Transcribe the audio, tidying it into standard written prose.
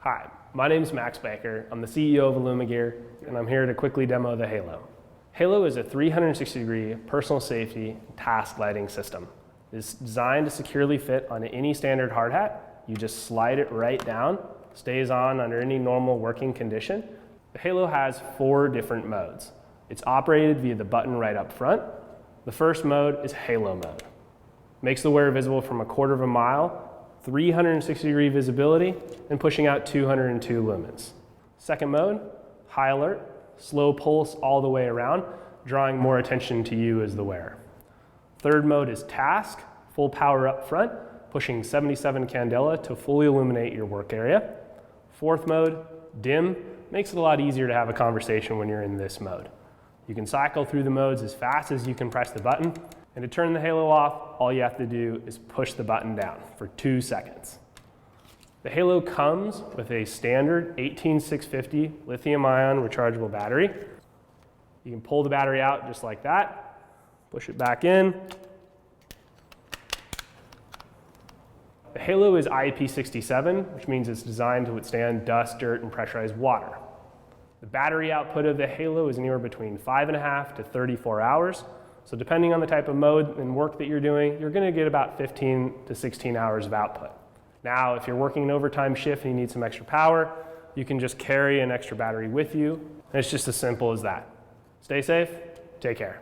Hi, my name is Max Baker. I'm the CEO of ILLUMAGEAR, and I'm here to quickly demo the Halo. Halo is a 360-degree personal safety task lighting system. It's designed to securely fit on any standard hard hat. You just slide it right down, stays on under any normal working condition. The Halo has 4 different modes. It's operated via the button right up front. The first mode is Halo mode. Makes the wearer visible from 1/4 mile, 360-degree visibility, and pushing out 202 lumens. Second mode, high alert, slow pulse all the way around, drawing more attention to you as the wearer. Third mode is task, full power up front, pushing 77 candela to fully illuminate your work area. Fourth mode, dim, makes it a lot easier to have a conversation when you're in this mode. You can cycle through the modes as fast as you can press the button, and to turn the Halo off, all you have to do is push the button down for 2 seconds. The Halo comes with a standard 18650 lithium-ion rechargeable battery. You can pull the battery out just like that, push it back in. The Halo is IP67, which means it's designed to withstand dust, dirt, and pressurized water. The battery output of the Halo is anywhere between 5.5 to 34 hours. So depending on the type of mode and work that you're doing, you're going to get about 15 to 16 hours of output. Now, if you're working an overtime shift and you need some extra power, you can just carry an extra battery with you. And it's just as simple as that. Stay safe, take care.